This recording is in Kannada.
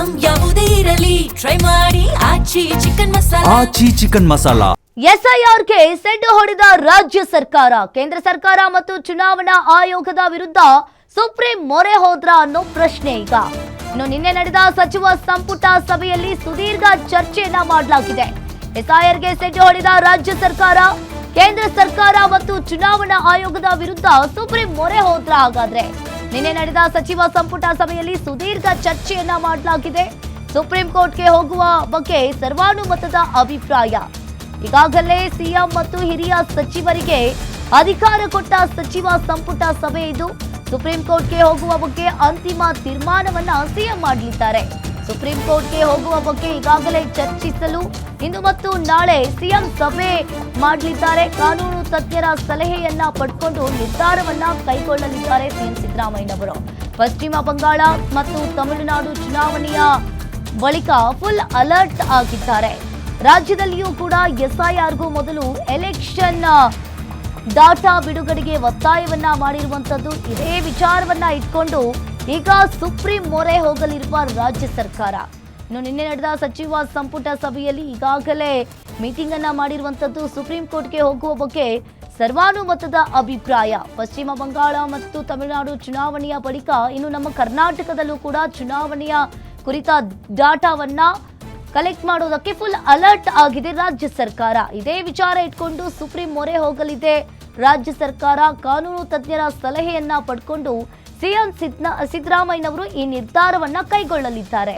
ಐಟಂ ಯಾವುದೇ ಇರಲಿ ಟ್ರೈ ಮಾಡಿ ಆಚಿ ಚಿಕನ್ ಮಸಾಲಾ. ಎಸ್ಐಆರ್ಗೆ ಸೆಡ್ಡು ಹೊಡೆದ ರಾಜ್ಯ ಸರ್ಕಾರ, ಕೇಂದ್ರ ಸರ್ಕಾರ ಮತ್ತು ಚುನಾವಣಾ ಆಯೋಗದ ವಿರುದ್ಧ ಸುಪ್ರೀಂ ಮೊರೆ ಹೋದ್ರ ಅನ್ನೋ ಪ್ರಶ್ನೆ ಈಗ. ಇನ್ನು ನಿನ್ನೆ ನಡೆದ ಸಚಿವ ಸಂಪುಟ ಸಭೆಯಲ್ಲಿ ಸುದೀರ್ಘ ಚರ್ಚೆಯನ್ನ ಮಾಡಲಾಗಿದೆ. ಎಸ್ಐಆರ್ಗೆ ಸೆಡ್ಡು ಹೊಡೆದ ರಾಜ್ಯ ಸರ್ಕಾರ, ಕೇಂದ್ರ ಸರ್ಕಾರ ಮತ್ತು ಚುನಾವಣಾ ಆಯೋಗದ ವಿರುದ್ಧ ಸುಪ್ರೀಂ ಮೊರೆ ಹೋದ್ರ. ಹಾಗಾದ್ರೆ ನಿನ್ನೆ ನಡೆದ ಸಚಿವ ಸಂಪುಟ ಸಭೆಯಲ್ಲಿ ಸುದೀರ್ಘ ಚರ್ಚೆಯನ್ನ ಮಾಡಲಾಗಿದೆ. ಸುಪ್ರೀಂ ಕೋರ್ಟ್ಗೆ ಹೋಗುವ ಬಗ್ಗೆ ಸರ್ವಾನುಮತದ ಅಭಿಪ್ರಾಯ. ಈಗಾಗಲೇ ಸಿಎಂ ಮತ್ತು ಹಿರಿಯ ಸಚಿವರಿಗೆ ಅಧಿಕಾರ ಕೊಟ್ಟ ಸಚಿವ ಸಂಪುಟ ಸಭೆ ಇದು. ಸುಪ್ರೀಂ ಕೋರ್ಟ್ಗೆ ಹೋಗುವ ಬಗ್ಗೆ ಅಂತಿಮ ತೀರ್ಮಾನವನ್ನ ಸಿಎಂ ಮಾಡಲಿದ್ದಾರೆ. ಸುಪ್ರೀಂ ಕೋರ್ಟ್ಗೆ ಹೋಗುವ ಬಗ್ಗೆ ಈಗಾಗಲೇ ಚರ್ಚಿಸಲು ಇಂದು ಮತ್ತು ನಾಳೆ ಸಿಎಂ ಸಭೆ ಮಾಡಲಿದ್ದಾರೆ. ಕಾನೂನು ತಜ್ಞರ ಸಲಹೆಯನ್ನ ಪಡ್ಕೊಂಡು ನಿರ್ಧಾರವನ್ನ ಕೈಗೊಳ್ಳಲಿದ್ದಾರೆ ಸಿಎಂ ಸಿದ್ದರಾಮಯ್ಯನವರು. ಪಶ್ಚಿಮ ಬಂಗಾಳ ಮತ್ತು ತಮಿಳುನಾಡು ಚುನಾವಣೆಯ ಬಳಿಕ ಫುಲ್ ಅಲರ್ಟ್ ಆಗಿದ್ದಾರೆ. ರಾಜ್ಯದಲ್ಲಿಯೂ ಕೂಡ ಎಸ್ಐಆರ್ಗೂ ಮೊದಲು ಎಲೆಕ್ಷನ್ ಡಾಟಾ ಬಿಡುಗಡೆಗೆ ಒತ್ತಾಯವನ್ನ ಮಾಡಿರುವಂತದ್ದು. ಇದೇ ವಿಚಾರವನ್ನ ಇಟ್ಕೊಂಡು ಈಗ ಸುಪ್ರೀಂ ಮೊರೆ ಹೋಗಲಿರುವ ರಾಜ್ಯ ಸರ್ಕಾರ. ಇನ್ನು ನಿನ್ನೆ ನಡೆದ ಸಚಿವ ಸಂಪುಟ ಸಭೆಯಲ್ಲಿ ಈಗಾಗಲೇ ಮೀಟಿಂಗ್ ಅನ್ನ ಮಾಡಿರುವಂತದ್ದು. ಸುಪ್ರೀಂ ಕೋರ್ಟ್ಗೆ ಹೋಗುವ ಬಗ್ಗೆ ಸರ್ವಾನುಮತದ ಅಭಿಪ್ರಾಯ. ಪಶ್ಚಿಮ ಬಂಗಾಳ ಮತ್ತು ತಮಿಳುನಾಡು ಚುನಾವಣೆಯ ಬಳಿಕ ಇನ್ನು ನಮ್ಮ ಕರ್ನಾಟಕದಲ್ಲೂ ಕೂಡ ಚುನಾವಣೆಯ ಕುರಿತ ಡಾಟಾವನ್ನ ಕಲೆಕ್ಟ್ ಮಾಡೋದಕ್ಕೆ ಫುಲ್ ಅಲರ್ಟ್ ಆಗಿದೆ ರಾಜ್ಯ ಸರ್ಕಾರ. ಇದೇ ವಿಚಾರ ಇಟ್ಕೊಂಡು ಸುಪ್ರೀಂ ಮೊರೆ ಹೋಗಲಿದೆ ರಾಜ್ಯ ಸರ್ಕಾರ. ಕಾನೂನು ತಜ್ಞರ ಸಲಹೆಯನ್ನ ಪಡ್ಕೊಂಡು ಸಿಎಂ ಸಿದ್ದರಾಮಯ್ಯನವರು ಈ ನಿರ್ಧಾರವನ್ನ ಕೈಗೊಳ್ಳಲಿದ್ದಾರೆ.